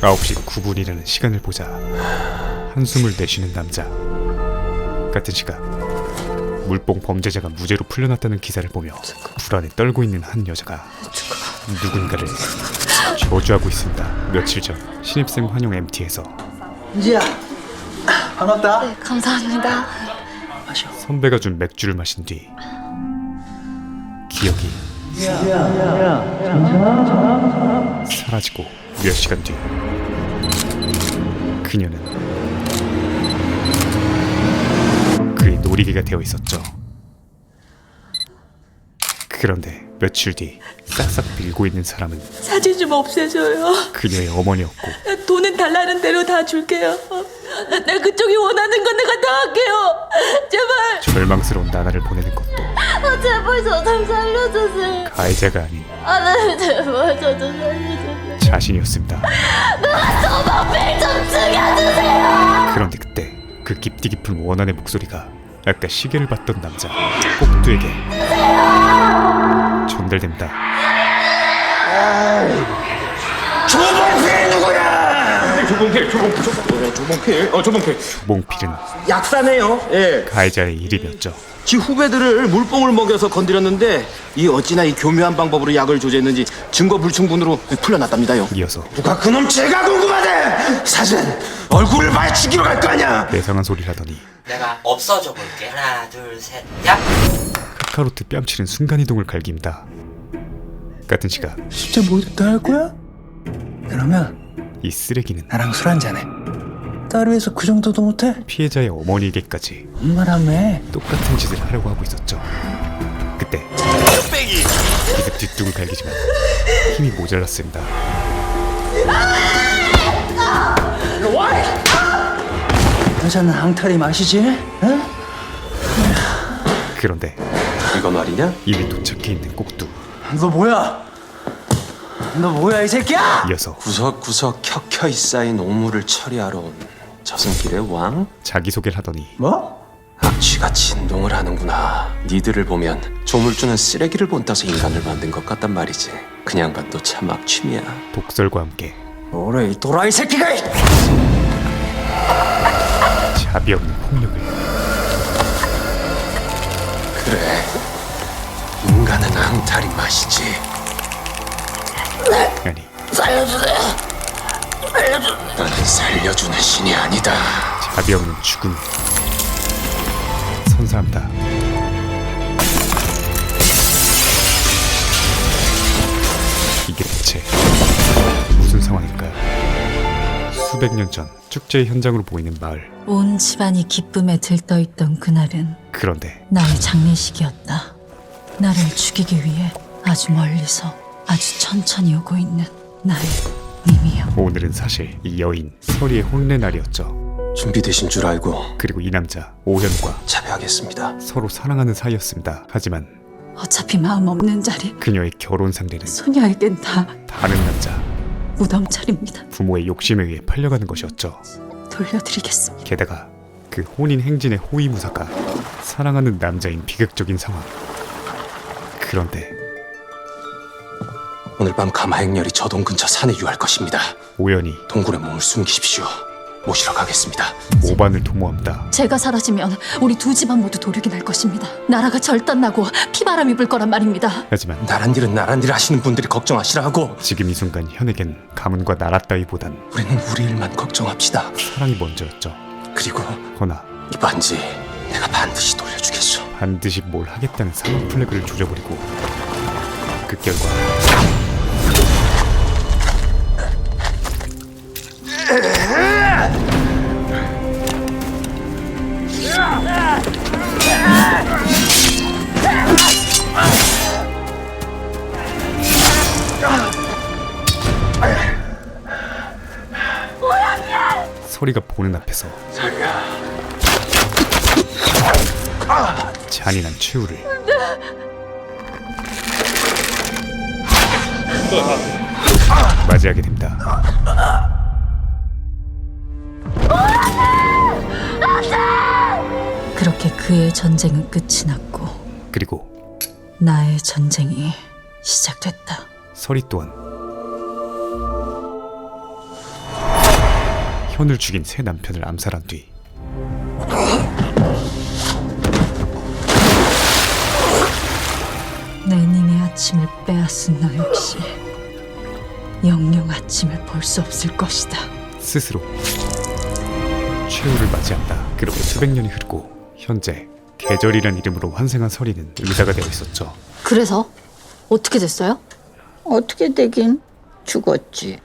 9시 9분이라는 시간을 보자 한숨을 내쉬는 남자. 같은 시각 물뽕 범죄자가 무죄로 풀려났다는 기사를 보며 불안에 떨고 있는 한 여자가 누군가를 저주하고 있습니다. 며칠 전 신입생 환영 MT에서 은지야, 반갑다. 네, 감사합니다. 마셔. 선배가 준 맥주를 마신 뒤 기억이 사라지고 몇 시간 뒤 그녀는 그의 놀이개가 되어 있었죠. 그런데 며칠 뒤 싹싹 빌고 있는 사람은 사진 좀 없애줘요. 그녀의 어머니였고 돈은 달라는 대로 다 줄게요. 내가 그쪽이 원하는 건 내가 다 할게요. 제발. 절망스러운 나날을 보내는 것도 제발 저 좀 살려주세요. 가해자가 아닌 네, 제발 저 좀 살려주세요. 자신이었습니다. 저만필 좀 죽여주세요. 그런데 그때 그 깊디 깊은 원한의 목소리가 아까 시계를 봤던 남자 꼭두에게 전달됩니다. 조봉필 누구야? 조봉필. 조봉필은 약사네요. 예. 가해자의 이름이었죠. 지 후배들을 물뽕을 먹여서 건드렸는데 이 어찌나 이 교묘한 방법으로 약을 조제했는지 증거 불충분으로 풀려났답니다요. 이어서 누가 그놈 제가 궁금하대. 사진 얼굴을 봐야 죽이러 갈 거 아니야. 내상한 소리를 하더니 내가 없어져 볼게. 하나, 둘, 셋, 야! 카카로트 뺨치는 순간이동을 갈깁니다. 같은 시각 진짜 뭐든 다 할 거야? 그러면 이 쓰레기는 나랑 술 한잔해. 딸 위해서 그 정도도 못해? 피해자의 어머니에게까지 엄마라며. 똑같은 짓을 하려고 하고 있었죠. 그때 이제 뒷둥을 갈기지만 힘이 모자랐습니다. 여자는 앙탈이 맛이지? 응? 그런데 이거 말이냐? 이미 도착해 있는 꼭두. 너 뭐야? 너 뭐야 이 새끼야? 이어서 구석구석 켜켜이 쌓인 오물을 처리하러 온 저승길의 왕? 자기소개를 하더니 뭐? 악취가 진동을 하는구나. 니들을 보면 조물주는 쓰레기를 본따서 인간을 만든 것 같단 말이지. 그냥 봐도 참 악취미야. 독설과 함께 뭐래 이 또라이 새끼가! 자비 없는 폭력을. 그래, 인간은 앙탈이 맛이지. 아니 너는 살려주는 신이 아니다. 자비 없는 죽음. 선사합니다. 이게 대체 무슨 상황일까요? 수백 년 전 축제 현장으로 보이는 마을. 온 집안이 기쁨에 들떠있던 그날은 그런데 나의 장례식이었다. 나를 죽이기 위해 아주 멀리서 아주 천천히 오고 있는 나의 님이여. 오늘은 사실 이 여인 서리의 혼례 날이었죠. 준비되신 줄 알고 그리고 이 남자 오현과 자배하겠습니다. 서로 사랑하는 사이였습니다. 하지만 어차피 마음 없는 자리 그녀의 결혼 상대는 소녀에겐 다 다른 남자, 무덤 차립니다. 부모의 욕심에 의해 팔려가는 것이었죠. 돌려드리겠습니다. 게다가 그 혼인 행진의 호위무사가 사랑하는 남자인 비극적인 상황. 그런데 오늘 밤 가마행렬이 저동 근처 산에 유할 것입니다. 오연이 동굴에 몸을 숨기십시오. 모시러 가겠습니다. 오반을 도모합니다. 제가 사라지면 우리 두 집안 모두 도륙이 날 것입니다. 나라가 절단나고 피바람이 불 거란 말입니다. 하지만 나란 일은 나란 일 하시는 분들이 걱정하시라 하고 지금 이 순간 현에겐 가문과 나라 따위보단 우리는 우리 일만 걱정합시다. 사랑이 먼저였죠. 그리고 허나 이 반지 내가 반드시 돌려주겠소. 반드시 뭘 하겠다는 사망 플래그를 조져버리고 그 결과 소리가 보는 앞에서 잔인한 최후를 맞이하게 됩니다. 그렇게 그의 전쟁은 끝이 났고 그리고 나의 전쟁이 시작됐다. 서리 또한 현을 죽인 새 남편을 암살한 뒤 내 님의 아침을 빼앗은 너 역시 영영 아침을 볼 수 없을 것이다. 스스로 최후를 맞이한다. 그렇게 수백 년이 흐르고 현재 계절이란 이름으로 환생한 서리는 의사가 되어 있었죠. 그래서 어떻게 됐어요? 어떻게 되긴 죽었지.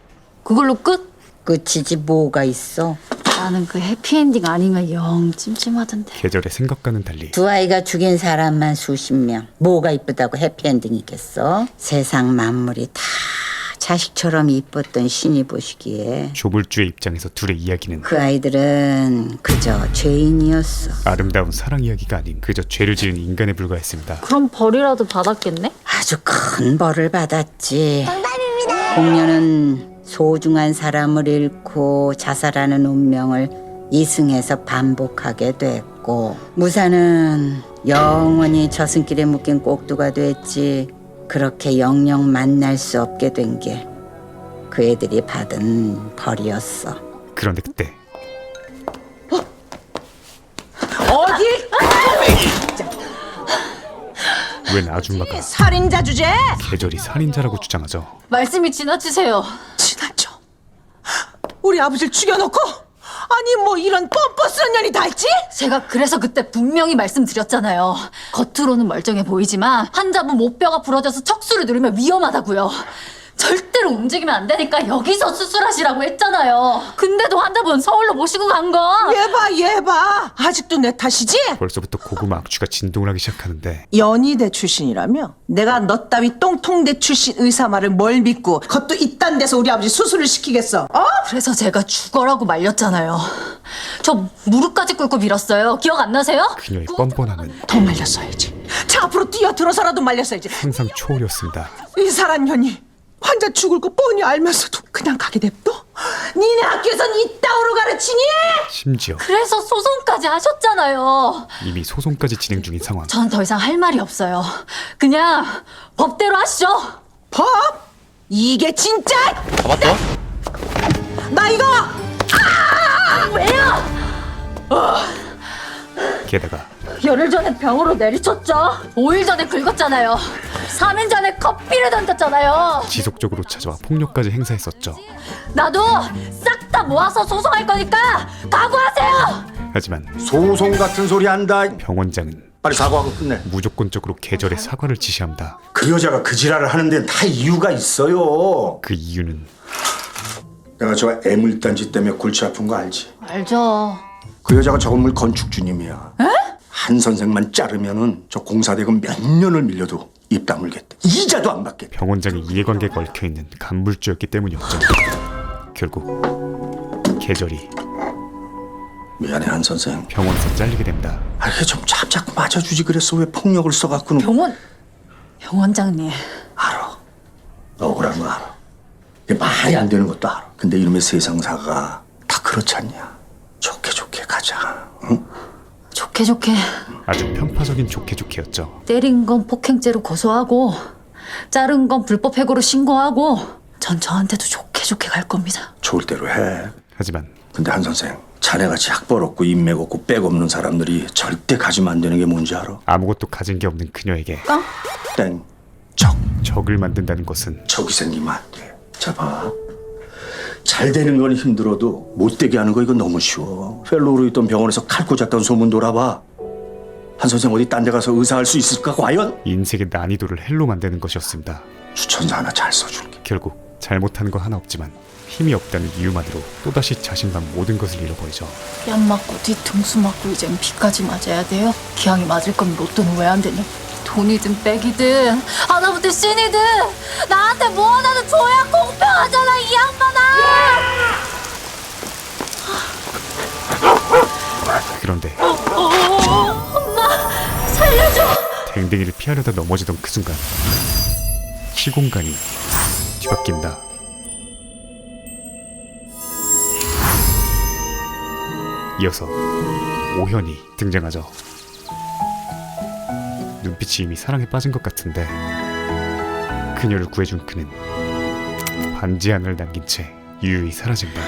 그걸로 끝? 끝이지 뭐가 있어. 나는 그 해피엔딩 아닌가 영 찜찜하던데. 계절의 생각과는 달리 두 아이가 죽인 사람만 수십 명. 뭐가 이쁘다고 해피엔딩이겠어? 세상 만물이 다 자식처럼 이뻤던 신이 보시기에 조물주의 입장에서 둘의 이야기는 그 아이들은 그저 죄인이었어. 아름다운 사랑 이야기가 아닌 그저 죄를 지은 인간에 불과했습니다. 그럼 벌이라도 받았겠네? 아주 큰 벌을 받았지. 정답입니다. 공녀는 소중한 사람을 잃고 자살하는 운명을 이승에서 반복하게 됐고, 무사는 영원히 저승길에 묶인 꼭두가 됐지. 그렇게 영영 만날 수 없게 된 게 그 애들이 받은 벌이었어. 그런데 그때 웬 아줌마가 살인자 주제? 계절이 살인자라고 주장하죠. 말씀이 지나치세요. 지나쳐. 우리 아버지를 죽여놓고? 아니 뭐 이런 뻔뻔스런 년이 다 있지? 제가 그래서 그때 분명히 말씀드렸잖아요. 겉으로는 멀쩡해 보이지만 환자분 목뼈가 부러져서 척수를 누르면 위험하다고요. 절대로 움직이면 안 되니까 여기서 수술하시라고 했잖아요. 근데도 환자분 서울로 모시고 간 거. 얘 봐. 아직도 내 탓이지? 벌써부터 고구마 악취가 진동을 하기 시작하는데 연희대 출신이라며? 내가 너 따위 똥통대 출신 의사 말을 뭘 믿고 그것도 이딴 데서 우리 아버지 수술을 시키겠어? 어? 그래서 제가 죽어라고 말렸잖아요. 저 무릎까지 꿇고 밀었어요. 기억 안 나세요? 그녀의 뻔뻔함은 더 말렸어야지. 차 앞으로 뛰어들어서라도 말렸어야지. 상상 초월이었습니다. 의사란 년이 환자 죽을 거 뻔히 알면서도 그냥 가게 냅둬? 니네 학교에선 이따오로 가르치니? 심지어 그래서 소송까지 하셨잖아요. 이미 소송까지 진행 중인 상황. 전 더 이상 할 말이 없어요. 그냥 법대로 하시죠. 법? 이게 진짜? 잡았어? 나 이거! 게다가 열흘 전에 병으로 내리쳤죠. 5일 전에 긁었잖아요. 3일 전에 커피를 던졌잖아요. 지속적으로 찾아와 폭력까지 행사했었죠. 나도 싹 다 모아서 소송할 거니까 각오하세요. 하지만 소송 같은 소리 한다. 병원장은 빨리 사과하고 끝내. 무조건적으로 계절의 사과를 지시합니다. 그 여자가 그 지랄을 하는 데는 다 이유가 있어요. 그 이유는 내가 저 애물단지 때문에 골치 아픈 거 알지? 알죠. 그 여자가 저 건물 건축주님이야. 한 선생만 자르면은 저 공사대금 몇 년을 밀려도 입 다물겠대. 이자도 안 받겠대. 병원장의 이해관계가 얽혀있는 간물주였기 때문이었죠. 결국 계절이 미안해 한 선생. 병원에서 잘리게 됩니다. 아, 이게 좀 잡자고 맞아주지 그랬어. 왜 폭력을 써갖고는. 병원장님. 알아. 억울한 거 알아. 이게 말이 안 되는 것도 알아. 근데 이놈의 세상사가 다 그렇지 않냐. 좋게 가자. 응? 좋게. 아주 편파적인 좋게였죠. 때린 건 폭행죄로 고소하고 자른 건 불법 해고로 신고하고 전 저한테도 좋게 갈 겁니다. 좋을 대로 해. 하지만 근데 한 선생, 자네같이 학벌 없고 인맥 없고 백 없는 사람들이 절대 가지면 안 되는 게 뭔지 알아? 아무것도 가진 게 없는 그녀에게 땡, 적을 만든다는 것은 적이 생기면 안 돼. 자 봐. 잘 되는 건 힘들어도 못 되게 하는 거 이거 너무 쉬워. 펠로우로 있던 병원에서 칼 꽂았다는 소문 돌아봐. 한 선생 어디 딴 데 가서 의사할 수 있을까 과연? 인생의 난이도를 헬로 만드는 것이었습니다. 추천서 하나 잘 써줄게. 결국 잘못한 거 하나 없지만 힘이 없다는 이유만으로 또다시 자신만 모든 것을 잃어버리죠. 뺨 맞고 뒤통수 맞고 이젠 피까지 맞아야 돼요? 기왕이 맞을 거면 로또는 왜 안 되냐? 돈이든 백이든 하다못해 신이든 나한테 뭐 하나는 줘야 공평하잖아 이 양반아. 그런데 엄마 살려줘. 댕댕이를 피하려다 넘어지던 그 순간 시공간이 뒤바뀐다. 이어서 오현이 등장하죠. 눈빛이 이미 사랑에 빠진 것 같은데 그녀를 구해준 그는 반지 하나를 남긴 채 유유히 사라진다.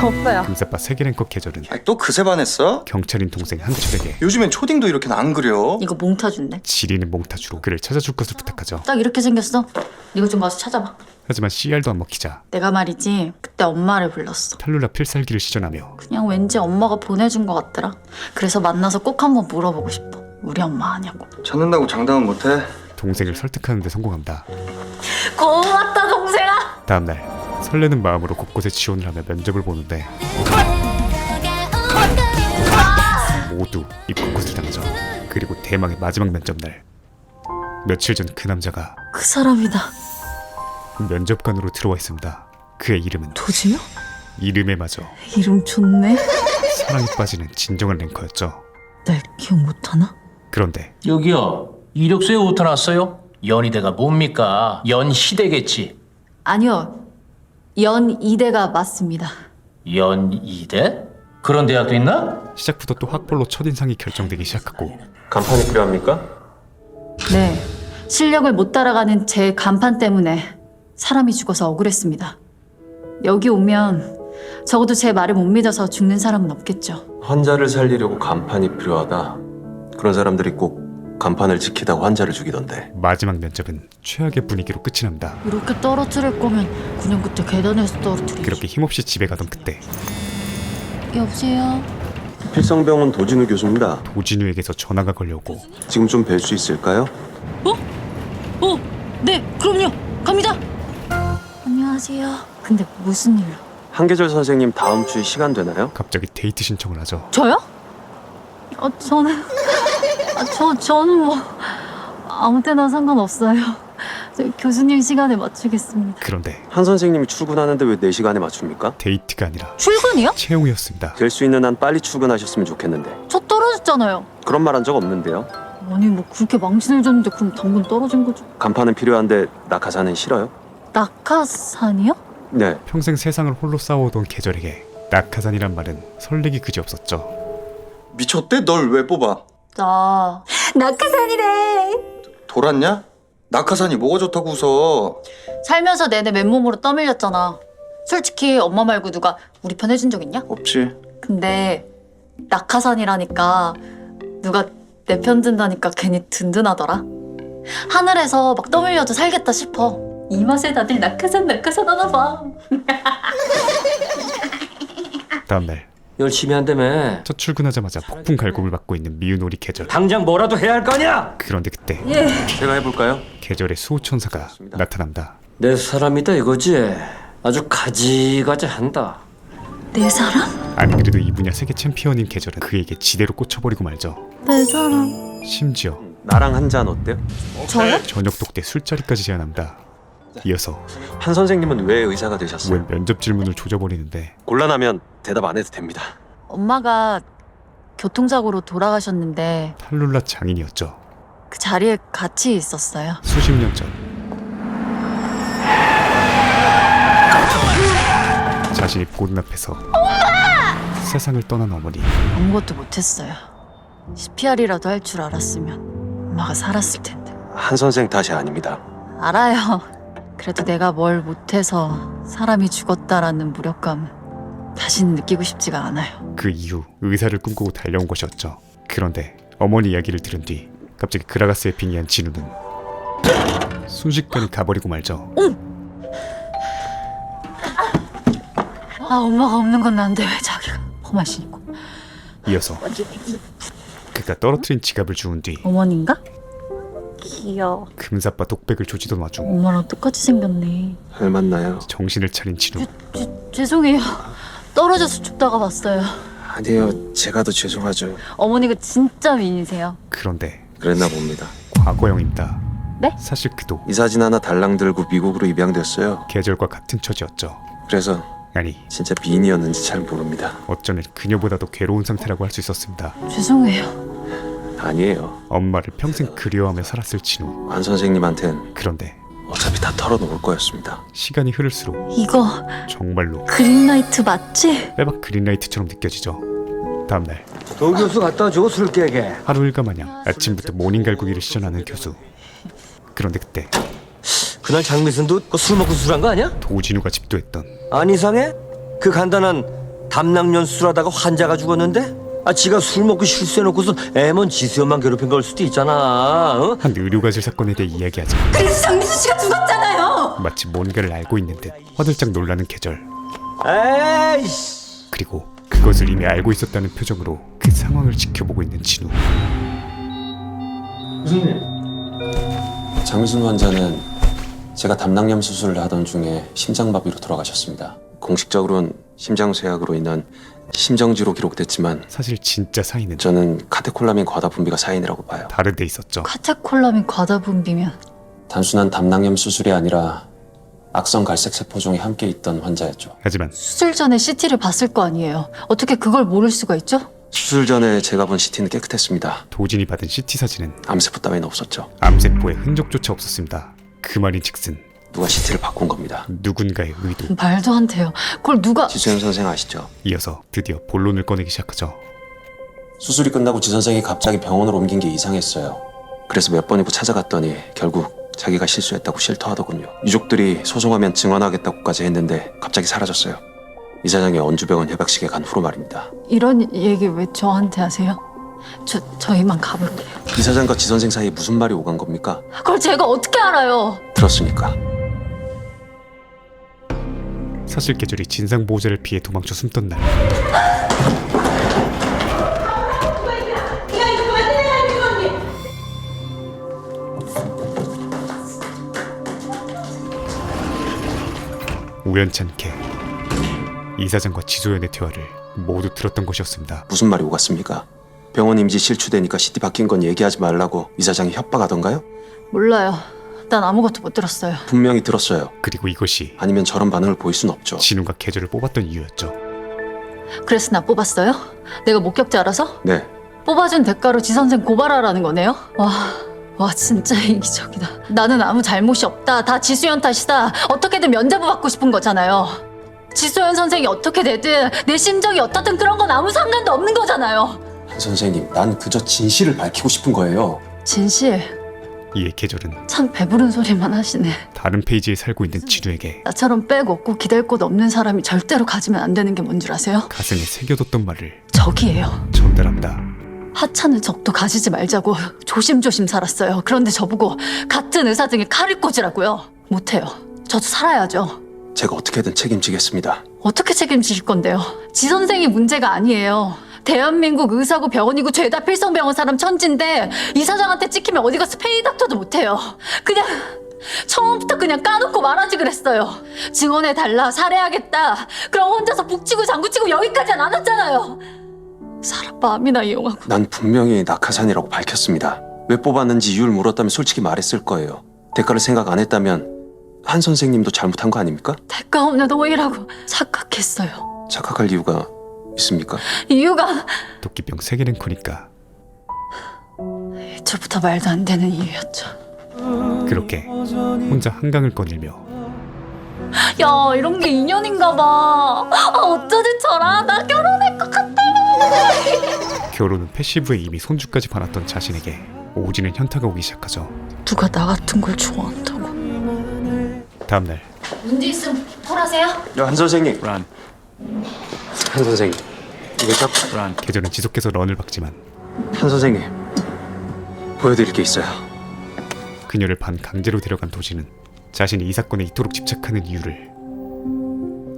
오빠야. 금사빠 세계랭커 계절은 또 그새 반했어? 경찰인 동생 한철에게 요즘엔 초딩도 이렇게 안 그려. 이거 몽타 준대. 지리는 몽타주로 그를 찾아줄 것을 부탁하죠. 딱 이렇게 생겼어. 이거 좀 가서 찾아봐. 하지만 CR도 안 먹히자 내가 말이지 그때 엄마를 불렀어. 탈룰라 필살기를 시전하며 그냥 왠지 엄마가 보내준 것 같더라. 그래서 만나서 꼭 한번 물어보고 싶어. 우리 엄마 아냐고. 찾는다고 장담은 못해. 동생을 설득하는 데 성공합니다. 고맙다 동생아. 다음날 설레는 마음으로 곳곳에 지원을 하며 면접을 보는데 모두 입국컷을 당하죠. 그리고 대망의 마지막 면접날, 며칠 전 그 남자가 그 사람이다. 면접관으로 들어와 있습니다. 그의 이름은 도지요? 이름에마저 이름 좋네. 사랑에 빠지는 진정한 랭커였죠. 날 기억 못하나? 그런데 여기요. 이력서에 오타 났어요? 연희대가 뭡니까? 연희대겠지. 아니요. 연이대가 맞습니다. 연희대? 그런 대학도 있나? 시작부터 또 학벌로 첫인상이 결정되기 시작하고 간판이 필요합니까? 네. 실력을 못 따라가는 제 간판 때문에 사람이 죽어서 억울했습니다. 여기 오면 적어도 제 말을 못 믿어서 죽는 사람은 없겠죠. 환자를 살리려고 간판이 필요하다. 그런 사람들이 꼭 간판을 지키다가 환자를 죽이던데. 마지막 면접은 최악의 분위기로 끝이 납니다. 이렇게 떨어뜨릴 거면 그냥 그때 계단에서 떨어뜨리지. 그렇게 힘없이 집에 가던 그때 여보세요? 필성병원 도진우 교수입니다. 도진우에게서 전화가 걸려오고 지금 좀 뵐 수 있을까요? 네, 그럼요. 갑니다. 안녕하세요. 근데 무슨 일로? 한계절 선생님 다음 주에 시간 되나요? 갑자기 데이트 신청을 하죠. 저요? 저는 뭐 아무 때나 상관없어요. 저 교수님 시간에 맞추겠습니다. 그런데 한 선생님이 출근하는데 왜 4시간에 맞춥니까? 데이트가 아니라 출근이요? 채용이었습니다. 될 수 있는 한 빨리 출근하셨으면 좋겠는데. 저 떨어졌잖아요. 그런 말 한 적 없는데요. 아니 뭐 그렇게 망신을 줬는데 그럼 당근 떨어진 거죠. 간판은 필요한데 낙하산은 싫어요? 낙하산이요? 네. 평생 세상을 홀로 싸워오던 계절에게 낙하산이란 말은 설레기 그지없었죠. 미쳤대? 널 왜 뽑아? 나 낙하산이래. 돌았냐? 낙하산이 뭐가 좋다고 웃어? 살면서 내내 맨몸으로 떠밀렸잖아. 솔직히 엄마 말고 누가 우리 편 해준 적 있냐? 없지. 근데 낙하산이라니까 누가 내 편 든다니까 괜히 든든하더라. 하늘에서 막 떠밀려도 살겠다 싶어. 이 맛에 다들 낙하산 하나 봐. 다음날 열심히 한다며. 첫 출근하자마자 폭풍 갈굼을 받고 있는 미운오리 계절. 당장 뭐라도 해야 할 거 아니야? 그런데 그때 제가 해볼까요? 계절의 수호천사가 나타납니다. 내 사람이다 이거지. 아주 가지가지한다. 내 사람? 안 그래도 이 분야 세계 챔피언인 계절은 그에게 지대로 꽂혀버리고 말죠. 내 사람. 심지어 나랑 한 잔 어때요? 저요? 저녁 독대 술자리까지 제안합니다. 이어서 한 선생님은 왜 의사가 되셨어요? 웬 면접 질문을 조져버리는데 곤란하면 대답 안 해도 됩니다. 엄마가 교통사고로 돌아가셨는데 탈룰라 장인이었죠. 그 자리에 같이 있었어요. 수십 년 전 자신이 보는 앞에서 세상을 떠난 어머니. 아무것도 못했어요. CPR이라도 할 줄 알았으면 엄마가 살았을 텐데. 한 선생 탓이 아닙니다. 알아요. 그래도 내가 뭘 못해서 사람이 죽었다라는 무력감 다시는 느끼고 싶지가 않아요. 그 이후 의사를 꿈꾸고 달려온 것이었죠. 그런데 어머니 이야기를 들은 뒤 갑자기 그라가스에 빙의한 진우는 순식간에 가버리고 말죠. 아 엄마가 없는 건 난데 왜 자기가 험하신 있고. 이어서 그가 떨어뜨린 지갑을 주운 뒤 어머니인가? 귀여워. 금사빠 독백을 조지던 와중 엄마랑 똑같이 생겼네. 잘 맞나요? 정신을 차린 진우. 죄송해요. 떨어져서 죽다가 왔어요. 아니에요. 제가 더 죄송하죠. 어머니가 진짜 미인이세요. 그런데 그랬나 봅니다. 과거형입니다. 네? 사실 그도 이 사진 하나 달랑 들고 미국으로 입양됐어요. 계절과 같은 처지였죠. 그래서 아니 진짜 미인이었는지 잘 모릅니다. 어쩌면 그녀보다도 괴로운 상태라고 할 수 있었습니다. 죄송해요. 아니에요. 엄마를 평생 그리워하며 살았을 진우. 한 선생님한텐 그런데 어차피 다 털어놓을 거였습니다. 시간이 흐를수록 이거 정말로 그린라이트 맞지? 빼박 그린라이트처럼 느껴지죠. 다음날 도 교수 갖다 줘 술 깨게. 하루 일과 마냥 아침부터 모닝 갈구기를 시전하는 교수. 그런데 그때 그날 장미순도 술 먹고 술한 거 아니야? 도진우가 집도했던 안 이상해? 그 간단한 담낭년 수술하다가 환자가 죽었는데? 지가 술 먹고 실수해놓고서 애먼 지수연만 괴롭힌 걸 수도 있잖아. 어? 한 의료가실 사건에 대해 이야기하자 그래서 장미수 씨가 죽었잖아요. 마치 뭔가를 알고 있는 듯 화들짝 놀라는 계절. 에이씨. 그리고 그것을 이미 알고 있었다는 표정으로 그 상황을 지켜보고 있는 진우. 장미순 환자는 제가 담낭염 수술을 하던 중에 심장마비로 돌아가셨습니다. 공식적으로는 심장쇠약으로 인한 심정지로 기록됐지만 사실 진짜 사인은 저는 카테콜라민 과다 분비가 사인이라고 봐요. 다른 데 있었죠. 카테콜라민 과다 분비면 단순한 담낭염 수술이 아니라 악성 갈색 세포종이 함께 있던 환자였죠. 하지만 수술 전에 CT를 봤을 거 아니에요. 어떻게 그걸 모를 수가 있죠? 수술 전에 제가 본 CT는 깨끗했습니다. 도진이 받은 CT 사진은 암세포 따위는 없었죠. 암세포의 흔적조차 없었습니다. 그 말인즉슨 누가 CT를 바꾼 겁니다. 누군가의 의도. 말도 안 돼요. 그걸 누가... 지수연 선생 아시죠? 이어서 드디어 본론을 꺼내기 시작하죠. 수술이 끝나고 지 선생이 갑자기 병원으로 옮긴 게 이상했어요. 그래서 몇 번이고 찾아갔더니 결국 자기가 실수했다고 실토하더군요. 유족들이 소송하면 증언하겠다고까지 했는데 갑자기 사라졌어요. 이사장이 언주병원 협약식에 간 후로 말입니다. 이런 얘기 왜 저한테 하세요? 저희만 가볼게요. 이사장과 지 선생 사이에 무슨 말이 오간 겁니까? 그걸 제가 어떻게 알아요? 들었으니까. 사실 계절이 진상보호자를 피해 도망쳐 숨던 날 우연찮게 이사장과 지소연의 대화를 모두 들었던 것이었습니다. 무슨 말이 오갔습니까? 병원 임지 실추되니까 CT 바뀐 건 얘기하지 말라고 이사장이 협박하던가요? 몰라요. 난 아무것도 못 들었어요. 분명히 들었어요. 그리고 이것이 아니면 저런 반응을 보일 순 없죠. 진우가 계절을 뽑았던 이유였죠. 그래서 나 뽑았어요? 내가 목격자라서? 네. 뽑아준 대가로 지 선생 고발하라는 거네요? 와 진짜 이기적이다. 나는 아무 잘못이 없다. 다 지수연 탓이다. 어떻게든 면죄부 받고 싶은 거잖아요. 지수연 선생이 어떻게 되든 내 심정이 어떻든 그런 건 아무 상관도 없는 거잖아요. 한 선생님, 난 그저 진실을 밝히고 싶은 거예요. 진실? 이에 계절은 참 배부른 소리만 하시네. 다른 페이지에 살고 있는 진우에게 나처럼 빽 없고 기댈 곳 없는 사람이 절대로 가지면 안 되는 게 뭔 줄 아세요? 가슴에 새겨뒀던 말을 적이에요. 전달합니다. 하찮은 적도 가지지 말자고 조심조심 살았어요. 그런데 저보고 같은 의사 등에 칼을 꽂으라고요? 못해요. 저도 살아야죠. 제가 어떻게든 책임지겠습니다. 어떻게 책임지실 건데요? 지 선생이 문제가 아니에요. 대한민국 의사고 병원이고 죄다 필성병원 사람 천진데 이 사장한테 찍히면 어디 가서 페이 닥터도 못해요. 그냥 처음부터 그냥 까놓고 말하지 그랬어요. 증언해달라, 살해하겠다. 그럼 혼자서 북치고 장구치고 여기까지는 안 왔잖아요. 사람 마음이나 이용하고. 난 분명히 낙하산이라고 밝혔습니다. 왜 뽑았는지 이유를 물었다면 솔직히 말했을 거예요. 대가를 생각 안 했다면 한 선생님도 잘못한 거 아닙니까? 대가 없는 오해라고 착각했어요. 착각할 이유가 있습니까? 이유가 도끼병 3개는 크니까 애초부터 말도 안 되는 이유였죠. 그렇게 혼자 한강을 거닐며 야 이런 게 인연인가 봐. 어쩌지 저라 나 결혼할 것 같아. 결혼은 패시브에 이미 손주까지 받았던 자신에게 오지는 현타가 오기 시작하죠. 누가 나 같은 걸 좋아한다고. 다음날 문제 있으면 털하세요. 야, 한 선생님. 런. 한 선생님. 이거 딱 계절은 지속해서 런을 박지만 한 선생님. 보여드릴 게 있어요. 그녀를 반 강제로 데려간 도지는 자신이 이 사건에 이토록 집착하는 이유를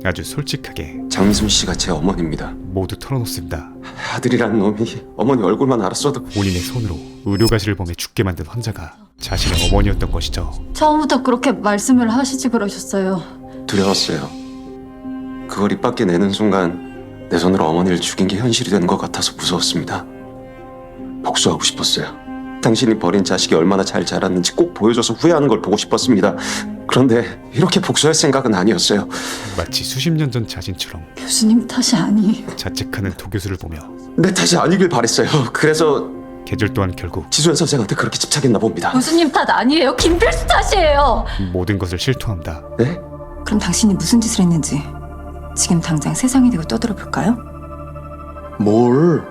아주 솔직하게 장미순 씨가 제 어머니입니다. 모두 털어놓습니다. 아들이라는 놈이 어머니 얼굴만 알았어도 본인의 손으로 의료가실을 범해 죽게 만든 환자가 자신의 어머니였던 것이죠. 처음부터 그렇게 말씀을 하시지 그러셨어요. 두려웠어요. 그걸 입 밖에 내는 순간 내 손으로 어머니를 죽인 게 현실이 되는 것 같아서 무서웠습니다. 복수하고 싶었어요. 당신이 버린 자식이 얼마나 잘 자랐는지 꼭 보여줘서 후회하는 걸 보고 싶었습니다. 그런데 이렇게 복수할 생각은 아니었어요. 마치 수십 년 전 자신처럼 교수님 탓이 아니에요. 자책하는 도교수를 보며 내 탓이 아니길 바랬어요. 그래서 계절 또한 결국 지수연 선생한테 그렇게 집착했나 봅니다. 교수님 탓 아니에요. 김필수 탓이에요. 모든 것을 실토합니다. 네? 그럼 당신이 무슨 짓을 했는지 지금 당장 세상에 대고 떠들어 볼까요? 뭘?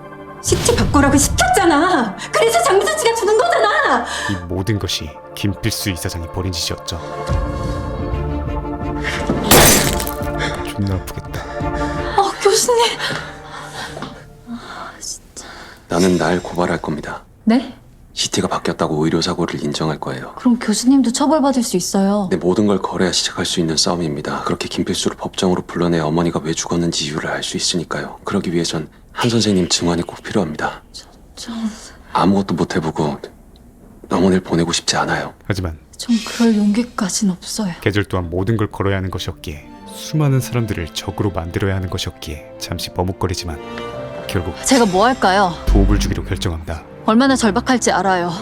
CT 바꾸라고 시켰잖아. 그래서 장미선 씨가 죽은 거잖아. 이 모든 것이 김필수 이사장이 벌인 짓이었죠. 존나 아프겠다. 교수님. 나는 날 고발할 겁니다. 네? CT가 바뀌었다고 의료사고를 인정할 거예요. 그럼 교수님도 처벌받을 수 있어요. 내 모든 걸 걸어야 시작할 수 있는 싸움입니다. 그렇게 김필수를 법정으로 불러내 어머니가 왜 죽었는지 이유를 알 수 있으니까요. 그러기 위해선 한 선생님 증언이 꼭 필요합니다. 아무것도 못 해보고 어머니를 보내고 싶지 않아요. 하지만 전 그럴 용기까진 없어요. 계절 또한 모든 걸 걸어야 하는 것이었기에 수많은 사람들을 적으로 만들어야 하는 것이었기에 잠시 머뭇거리지만 결국 제가 뭐 할까요? 도움을 주기로 결정합니다. 얼마나 절박할지 알아요.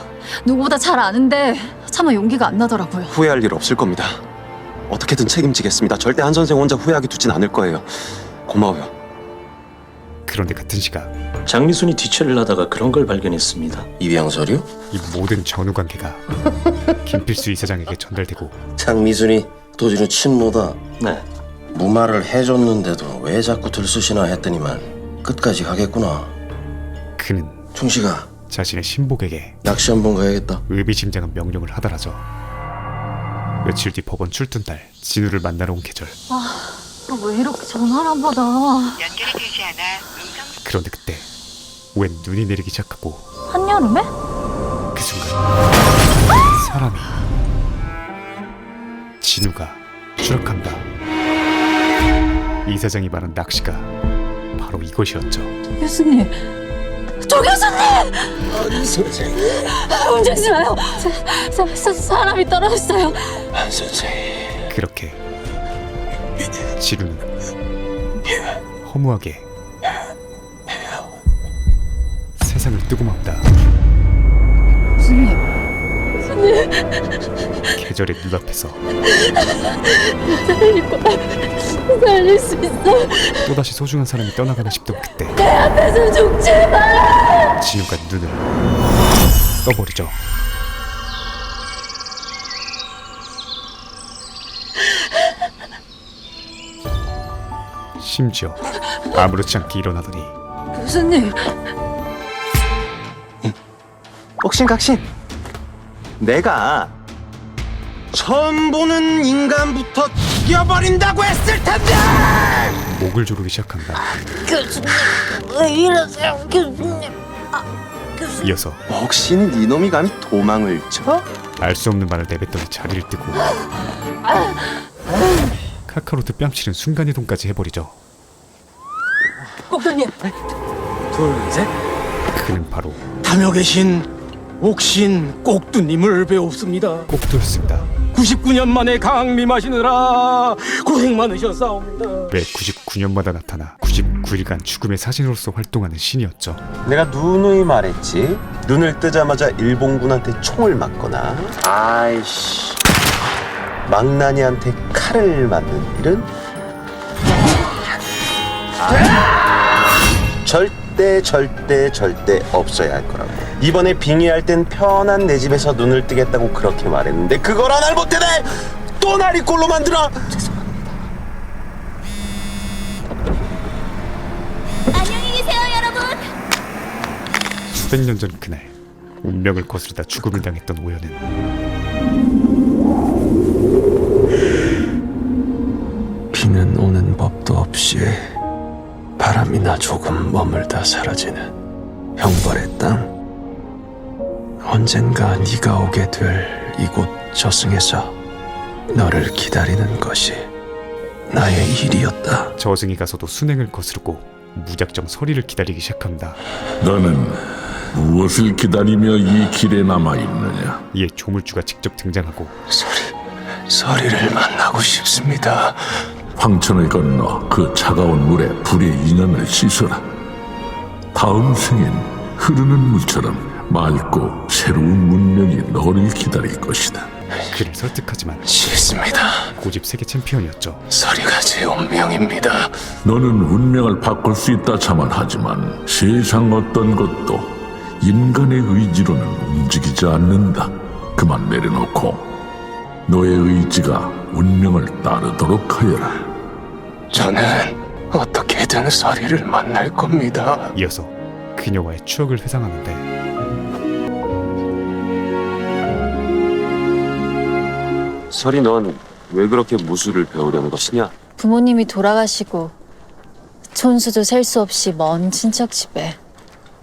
누구보다 잘 아는데 차마 용기가 안 나더라고요. 후회할 일 없을 겁니다. 어떻게든 책임지겠습니다. 절대 한 선생 혼자 후회하게 두진 않을 거예요. 고마워요. 그런데 같은 시각 장미순이 뒤처리를 하다가 그런 걸 발견했습니다. 입양 서류? 이 모든 전후 관계가 김필수 이사장에게 전달되고 장미순이 도지는 친모다. 네. 무마를 해줬는데도 왜 자꾸 들쑤시나 했더니만 끝까지 가겠구나. 그는 충식아, 자신의 신복에게 낚시 한번 가야겠다. 의미심장한 명령을 하더라죠. 며칠 뒤 법원 출둔 날 진우를 만나러 온 계절. 왜 이렇게 전화를 안 받아? 그런데 그때 웬 눈이 내리기 시작하고 한여름에? 그 순간 사람이 진우가 추락한다. 이사장이 말한 낚시가 바로 이것이었죠. 교수님! 조 교수님! 한 선생, 움직이지 마요! 사람이 떨어졌어요. 한 선생. 그렇게 진우는 허무하게 세상을 뜨고 맙다. 교수님. 계절의 눈앞에서 살릴 수 있어. 또다시 소중한 사람이 떠나가나 싶던 그때 내 앞에서 죽지 마! 진우가 눈을 떠버리죠. 심지어 아무렇지 않게 일어나더니 교수님. 옥신각신. 내가 처음 보는 인간부터 죽여버린다고 했을 텐데! 목을 조르기 시작한다. 교수님. 왜 이러세요, 교수님? 이어서 혹시 이놈이 감히 도망을 쳐? 알 수 없는 말을 내뱉더니 자리를 뜨고 카카로트 뺨치는 순간이동까지 해버리죠. 꼭두님. 둘, 셋. 그는 바로 탐여 계신 옥신 꼭두님을 배웠습니다. 꼭두였습니다. 99년 만에 강림하시느라 고생 많으셨사옵니다. 매 99년마다 나타나 99일간 죽음의 사신으로서 활동하는 신이었죠. 내가 누누이 말했지. 눈을 뜨자마자 일본군한테 총을 맞거나 아이씨 망나니한테 칼을 맞는 일은 절대 없어야 할 거라고. 이번에 빙의할 땐 편한 내 집에서 눈을 뜨겠다고 그렇게 말했는데 그걸 하나 못해내 또 날 이 꼴로 만들어. 안녕히 계세요, 여러분. 수백 년 전 그날 운명을 거스르다 죽음을 당했던 오연은 비는 오는 법도 없이 바람이나 조금 머물다 사라지는 형벌의 땅. 언젠가 네가 오게 될 이곳 저승에서 너를 기다리는 것이 나의 일이었다. 저승이 가서도 순행을 거스르고 무작정 서리를 기다리기 시작합니다. 너는 무엇을 기다리며 이 길에 남아있느냐? 이에 조물주가 직접 등장하고 서리를 만나고 싶습니다. 황천을 건너 그 차가운 물에 불의 인연을 씻어라. 다음 생엔 흐르는 물처럼 맑고 새로운 문명이 너를 기다릴 것이다. 그를 설득하지만 싫습니다. 고집 세계 챔피언이었죠. 서리가 제 운명입니다. 너는 운명을 바꿀 수 있다 자만하지만 세상 어떤 것도 인간의 의지로는 움직이지 않는다. 그만 내려놓고 너의 의지가 운명을 따르도록 하여라. 저는 어떻게든 서리를 만날 겁니다. 이어서 그녀와의 추억을 회상하는데 서리 넌 왜 그렇게 무술을 배우려는 것이냐? 부모님이 돌아가시고 촌수도 셀 수 없이 먼 친척 집에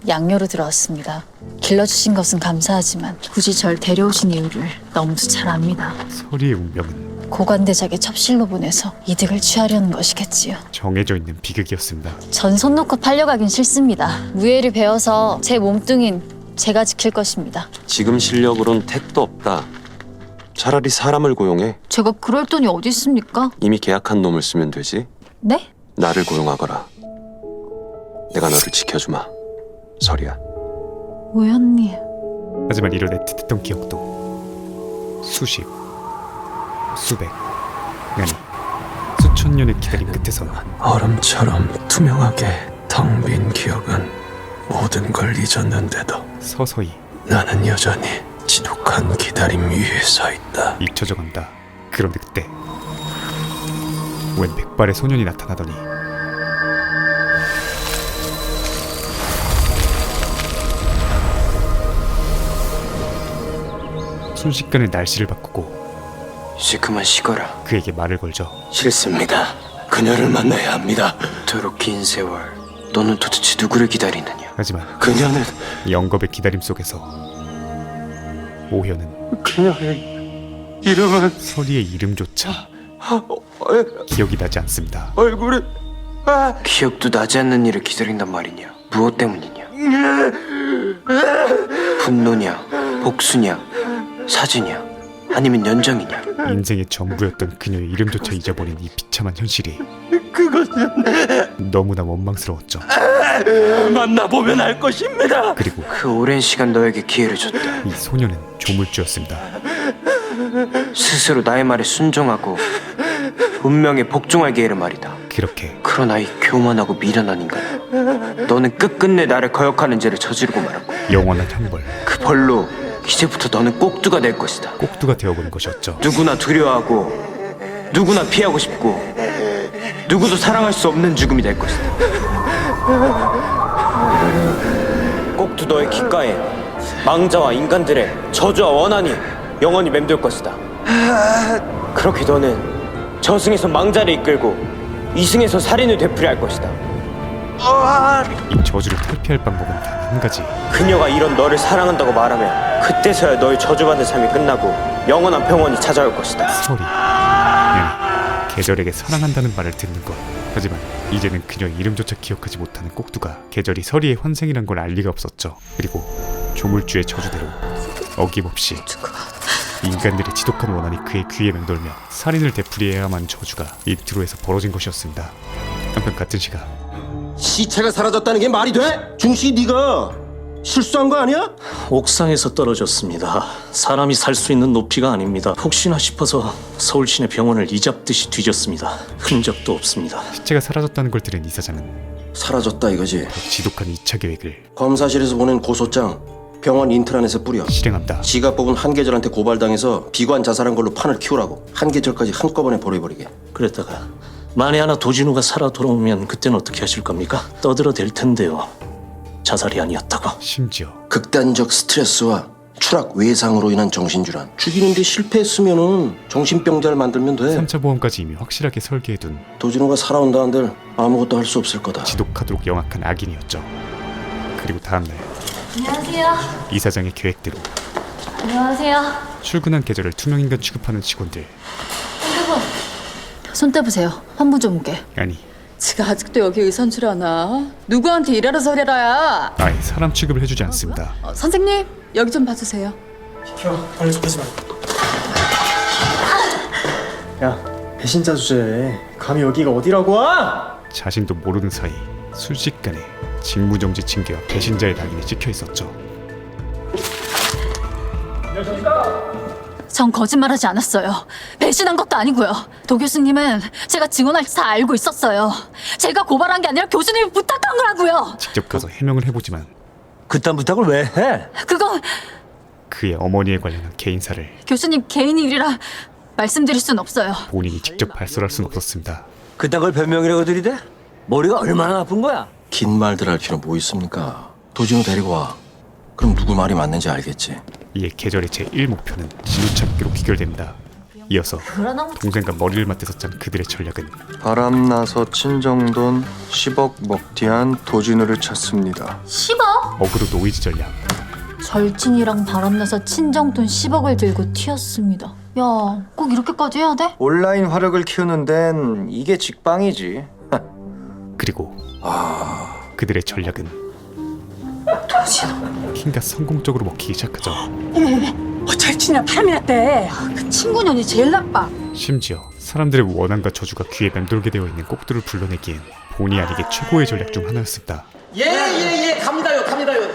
양녀로 들어왔습니다. 길러주신 것은 감사하지만 굳이 절 데려오신 이유를 너무도 잘 압니다. 서리의 운명은 고관대작에 첩실로 보내서 이득을 취하려는 것이겠지요. 정해져 있는 비극이었습니다. 전 손 놓고 팔려가긴 싫습니다. 무예를 배워서 제 몸뚱인 제가 지킬 것입니다. 지금 실력으론 택도 없다. 차라리 사람을 고용해. 제가 그럴 돈이 어디 있습니까? 이미 계약한 놈을 쓰면 되지. 네? 나를 고용하거라. 내가 너를 지켜주마. 설이야. 우연님. 하지만 이를 애틋했던 기억도 수십, 수백, 아니 수천 년의 기다림 끝에서 얼음처럼 투명하게 텅 빈 기억은 모든 걸 잊었는데도 서서히 나는 여전히 지독한 기다림 위에 서 있다. 잊혀져 간다. 그런데 그때 웬 백발의 소년이 나타나더니 순식간에 날씨를 바꾸고 이제 그만 쉬거라. 그에게 말을 걸죠. 싫습니다. 그녀를 만나야 합니다. 그토록 긴 세월 너는 도대체 누구를 기다리느냐? 하지만 그녀는 영겁의 기다림 속에서 오현은 그녀의 이름은 서리의 이름조차 기억이 나지 않습니다. 얼굴이 기억도 나지 않는 일을 기다린단 말이냐? 무엇 때문이냐? 분노냐? 복수냐? 사지냐? 아니면 연정이냐? 인생의 전부였던 그녀의 이름조차 잊어버린 이 비참한 현실이 그것은 너무나 원망스러웠죠. 만나보면 알 것입니다. 그리고 그 오랜 시간 너에게 기회를 줬다. 이 소녀는 조물주였습니다. 스스로 나의 말에 순종하고 운명에 복종하게 해를 말이다. 그렇게 그러나 이 교만하고 미련한 인간, 너는 끝끝내 나를 거역하는 죄를 저지르고 말았고 영원한 형벌, 그 벌로 이제부터 너는 꼭두가 될 것이다. 꼭두가 되어버린 것이었죠. 누구나 두려워하고 누구나 피하고 싶고 누구도 사랑할 수 없는 죽음이 될 것이다. 꼭두 너의 귓가에 망자와 인간들의 저주와 원한이 영원히 맴돌 것이다. 그렇게 너는 저승에서 망자를 이끌고 이승에서 살인을 되풀이할 것이다. 이 저주를 탈피할 방법은 단 한 가지. 그녀가 이런 너를 사랑한다고 말하면 그때서야 너의 저주받은 삶이 끝나고 영원한 평온이 찾아올 것이다. 서리, 아니 계절에게 사랑한다는 말을 듣는 것. 하지만 이제는 그녀의 이름조차 기억하지 못하는 꼭두가 계절이 서리의 환생이란 걸 알 리가 없었죠. 그리고 조물주의 저주대로 어김없이 인간들의 지독한 원한이 그의 귀에 맴돌며 살인을 되풀이해야만 저주가 인트로에서 벌어진 것이었습니다. 한편 같은 시각 시체가 사라졌다는 게 말이 돼? 중시 네가 실수한 거 아니야? 옥상에서 떨어졌습니다. 사람이 살 수 있는 높이가 아닙니다. 혹시나 싶어서 서울 시내 병원을 이잡듯이 뒤졌습니다. 흔적도 없습니다. 시체가 사라졌다는 걸 들은 이사장은 사라졌다 이거지. 더 지독한 2차 계획을 검사실에서 보낸 고소장 병원 인트라넷에 뿌려. 실행한다. 지가 뽑은 한계절한테 고발당해서 비관 자살한 걸로 판을 키우라고. 한계절까지 한꺼번에 버려버리게. 그랬다가 만에 하나 도진우가 살아 돌아오면 그때는 어떻게 하실 겁니까? 떠들어댈 텐데요. 자살이 아니었다고. 심지어 극단적 스트레스와 추락 외상으로 인한 정신질환. 죽이는데 실패했으면은 정신병자를 만들면 돼. 3차 보험까지 이미 확실하게 설계해둔 도진우가 살아온다 한들 아무것도 할 수 없을 거다. 지독하도록 영악한 악인이었죠. 그리고 다음날 안녕하세요. 이사장의 계획대로 안녕하세요. 출근한 계절을 투명인간 취급하는 직원들. 손 떼보세요. 환부 좀 오게. 아니 지가 아직도 여기 의사인 줄 아나? 누구한테 일하러 서래라야? 아예 사람 취급을 해주지 않습니다. 선생님 여기 좀 봐주세요. 야, 배신자 주제. 감히 여기가 어디라고 와? 자신도 모르는 사이 순식간에 직무정지 징계와 배신자의 낙인이 찍혀있었죠. 전 거짓말하지 않았어요. 배신한 것도 아니고요. 도 교수님은 제가 증언할지 다 알고 있었어요. 제가 고발한 게 아니라 교수님이 부탁한 거라고요. 직접 가서 해명을 해보지만 그딴 부탁을 왜 해? 그건 그의 어머니에 관련한 개인사를 교수님 개인 일이라 말씀드릴 순 없어요. 본인이 직접 발설할 순 없었습니다. 그딴 걸 변명이라고 들이대? 머리가 얼마나 나쁜 거야? 긴 말들 할 필요 뭐 있습니까? 도진우 데리고 와. 그럼 누구 말이 맞는지 알겠지. 이에 계절의 제1목표는 진우 찾기로 귀결됩니다. 이어서 동생과 머리를 맞대서 짠 그들의 전략은 바람나서 친정돈 10억 먹튀한 도진우를 찾습니다. 10억? 어그로 노이즈 전략. 절친이랑 바람나서 친정돈 10억을 들고 튀었습니다. 야, 꼭 이렇게까지 해야 돼? 온라인 화력을 키우는 데는 이게 직방이지. 그리고 그들의 전략은 도진우. 킹가 성공적으로 먹히기 시작하죠. 절친이랑 바람이 났대. 그 친구년이 제일 나빠. 심지어 사람들의 원한과 저주가 귀에 맴돌게 되어 있는 꼭두를 불러내기엔 본의 아니게 최고의 전략 중 하나였습니다. 예, 갑니다요.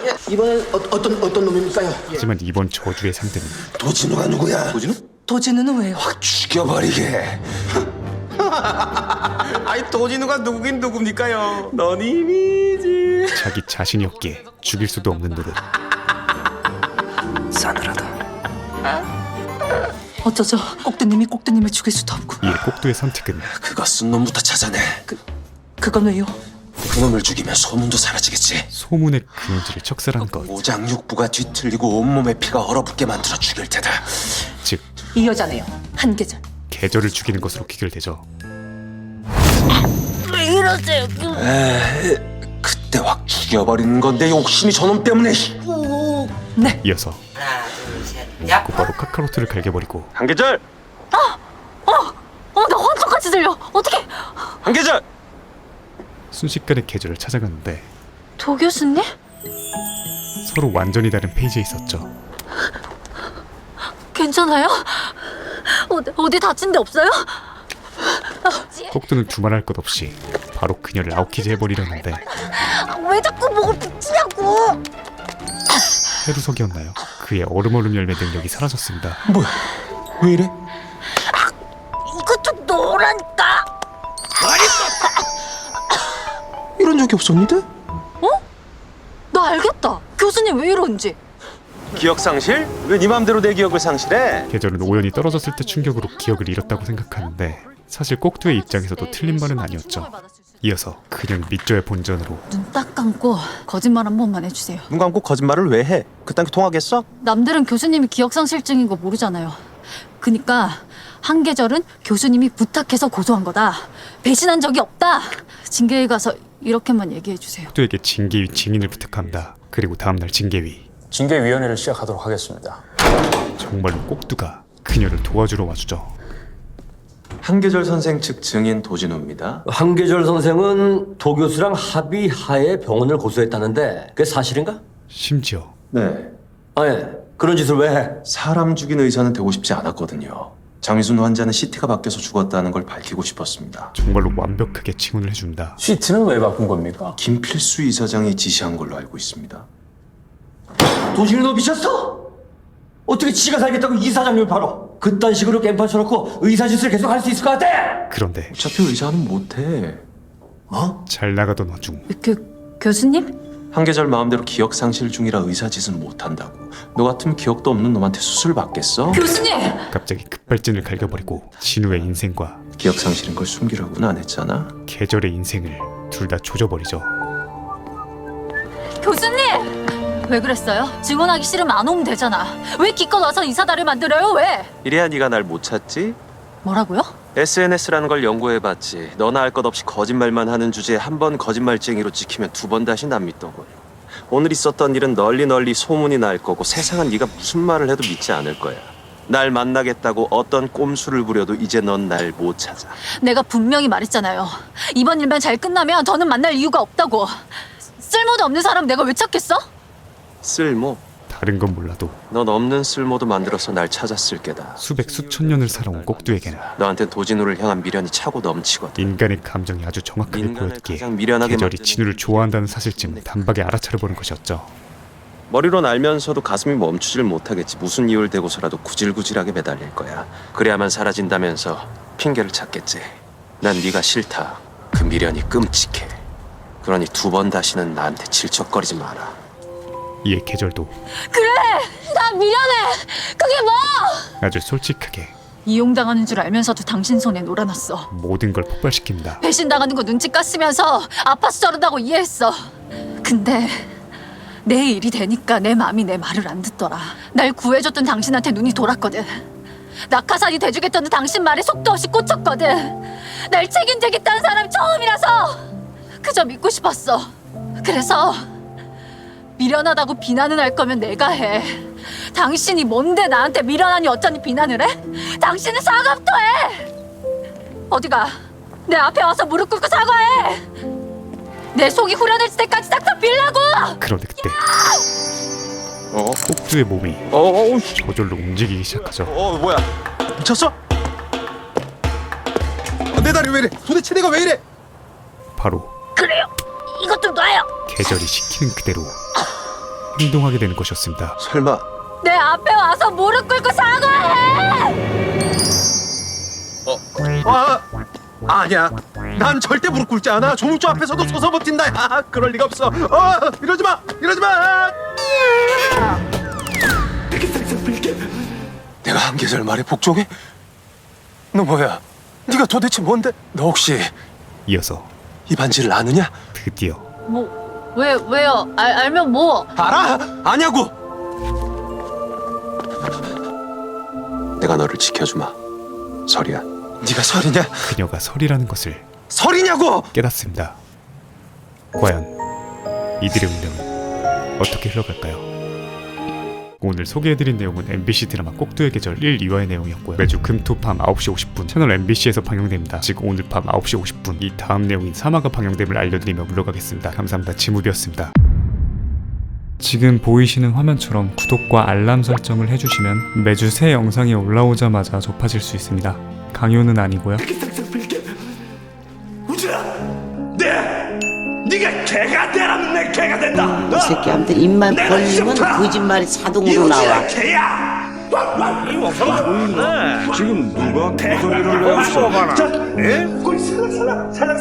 예. 이번엔 어떤 놈입니까요? 하지만 이번 저주의 상대는 도진우가 누구야? 도진우? 도진우는 왜요? 죽여버리게. 아니 도진우가 누구긴 누굽니까요? 넌 이미지. 자기 자신이었기에 죽일 수도 없는 노릇. 싸늘하다. 어쩌죠? 꼭두님을 죽일 수도 없고. 이에 꼭두의 선택은 그거 쓴 놈부터 찾아내. 그건 왜요? 그놈을 죽이면 소문도 사라지겠지. 소문의 근원지를 척살한 것. 오장육부가 뒤틀리고 온몸에 피가 얼어붙게 만들어 죽일 테다. 즉 이 여자네요. 한계절. 계절을 죽이는 것으로 귀결되죠. 왜 이러세요? 그때 확 죽여버리는 건데 욕심이 저놈 때문에. 이어서 하나 둘셋 얍. 곧바로 카카로트를 갈겨버리고 한계절. 나 환청같이 들려. 어떻게? 한계절. 순식간에 계절을 찾아갔는데 도 교수님? 서로 완전히 다른 페이지에 있었죠. 괜찮아요? 어디 다친 데 없어요? 꼭두는 두말할 것 없이 바로 그녀를 아웃키즈 해버리려는데 왜 자꾸 목을 붙이냐고! 해루석이었나요? 그의 얼음얼음 열매 능력이 사라졌습니다. 뭐야? 왜 이래? 이거 좀 놓으라니까! 이런 적이 없었는데? 나 알겠다. 교수님 왜 이러는지. 기억 상실? 왜 네 맘대로 내 기억을 상실해? 계절은 오연이 떨어졌을 때 충격으로 기억을 잃었다고 생각하는데 사실 꼭두의 입장에서도 틀린 말은 아니었죠. 이어서 그녀는 믿져야 본전으로 눈 딱 감고 거짓말 한 번만 해주세요. 눈 감고 거짓말을 왜 해? 그딴 게 통하겠어? 남들은 교수님이 기억상실증인 거 모르잖아요. 그니까 한계절은 교수님이 부탁해서 고소한 거다. 배신한 적이 없다. 징계에 가서 이렇게만 얘기해 주세요. 꼭두에게 징계위 증인을 부탁합니다. 그리고 다음날 징계위. 징계위원회를 시작하도록 하겠습니다. 정말로 꼭두가 그녀를 도와주러 와주죠. 한계절 선생 측 증인 도진우입니다. 한계절 선생은 도 교수랑 합의하에 병원을 고소했다는데 그게 사실인가? 심지어 네, 아니 그런 짓을 왜 해? 사람 죽인 의사는 되고 싶지 않았거든요. 장미순 환자는 CT가 바뀌어서 죽었다는 걸 밝히고 싶었습니다. 정말로 완벽하게 칭언을 해준다. 시트는 왜 바꾼 겁니까? 김필수 이사장이 지시한 걸로 알고 있습니다. 도진이 너 미쳤어? 어떻게 지가 살겠다고 이사장님을 팔어? 그딴 식으로 깽판 쳐놓고 의사 짓을 계속 할 수 있을 것 같아? 그런데 어차피 의사는 못해. 잘 나가던 와중 교수님? 한계절 마음대로 기억 상실 중이라 의사 짓은 못한다고. 너 같으면 기억도 없는 놈한테 수술 받겠어? 교수님! 갑자기 급발진을 갈겨버리고 진우의 인생과 기억 상실인 걸 숨기려고는 안 했잖아. 계절의 인생을 둘 다 조져버리죠. 교수님! 왜 그랬어요? 증언하기 싫으면 안 오면 되잖아. 왜 기껏 와서 이사다를 만들어요? 왜? 이래야 네가 날 못 찾지? 뭐라고요? SNS라는 걸 연구해봤지. 너나 할 것 없이 거짓말만 하는 주제에 한 번 거짓말쟁이로 찍히면 두 번 다시 안 믿더군. 오늘 있었던 일은 널리 소문이 날 거고 세상은 네가 무슨 말을 해도 믿지 않을 거야. 날 만나겠다고 어떤 꼼수를 부려도 이제 넌 날 못 찾아. 내가 분명히 말했잖아요. 이번 일만 잘 끝나면 저는 만날 이유가 없다고. 쓸모도 없는 사람 내가 왜 찾겠어? 쓸모? 다른 건 몰라도 넌 없는 쓸모도 만들어서 날 찾았을 게다. 수백 수천 년을 살아온 꼭두에게는 너한텐 도진우를 향한 미련이 차고 넘치거든. 인간의 감정이 아주 정확하게 인간을 보였기에 가장 미련하게 계절이 만드는 진우를 좋아한다는 사실쯤 단박에 알아차려보는 것이었죠. 머리론 알면서도 가슴이 멈추질 못하겠지. 무슨 이유를 대고서라도 구질구질하게 매달릴 거야. 그래야만 사라진다면서 핑계를 찾겠지. 난 네가 싫다. 그 미련이 끔찍해. 그러니 두 번 다시는 나한테 질척거리지 마라. 이에 계절도 그래! 나 미련해! 그게 뭐! 아주 솔직하게 이용당하는 줄 알면서도 당신 손에 놀아놨어. 모든 걸 폭발시킵니다. 배신당하는 거 눈치 깠으면서 아파서 저런다고 이해했어. 근데 내 일이 되니까 내 맘이 내 말을 안 듣더라. 날 구해줬던 당신한테 눈이 돌았거든. 낙하산이 돼주겠다는 당신 말에 속도 없이 꽂혔거든. 날 책임지겠다는 사람이 처음이라서 그저 믿고 싶었어. 그래서 미련하다고 비난을 할 거면 내가 해. 당신이 뭔데 나한테 미련하니 어쩌니 비난을 해? 당신은 사과부터 해. 어디가? 내 앞에 와서 무릎 꿇고 사과해. 내 속이 후련해질 때까지 싹다 빌라고. 그런데 그때 꼭두의 몸이 저절로 움직이기 시작하죠. 뭐야? 미쳤어? 내 다리 왜 이래? 도대체 내가 왜 이래? 바로 그래요. 이것 좀 놔요. 계절이 시키는 그대로 행동하게 되는 것이었습니다. 설마 내 앞에 와서 무릎 꿇고 사과해. 아니야. 난 절대 무릎 꿇지 않아. 조물주 앞에서도 서서 버틴다. 그럴 리가 없어. 이러지 마. 이러지 마. 내가 한 계절 말에 복종해? 너 뭐야? 네가 도대체 뭔데? 너 혹시 이어서 이 반지를 아느냐? 드디어 뭐 왜요? 알면 뭐? 알아? 아냐고? 내가 너를 지켜주마. 설이야. 네가 설이냐? 그녀가 설이라는 것을 설이냐고! 깨닫습니다. 과연 이들의 운명은 어떻게 흘러갈까요? 오늘 소개해드린 내용은 MBC 드라마 꼭두의 계절 1, 2화의 내용이었고요. 매주 금, 토, 밤 9시 50분 채널 MBC에서 방영됩니다. 즉 오늘 밤 9시 50분 이 다음 내용인 3화가 방영됨을 알려드리며 물러가겠습니다. 감사합니다. 지무비였습니다. 지금 보이시는 화면처럼 구독과 알람 설정을 해주시면 매주 새 영상이 올라오자마자 접하실 수 있습니다. 강요는 아니고요. 네가 개가 되라면 내 개가 된다. 이 새끼한테 입만 벌리면 거짓말이 자동으로 나와. 개야. 지금 누가 개소리를 내었어? 자, 예? 살랑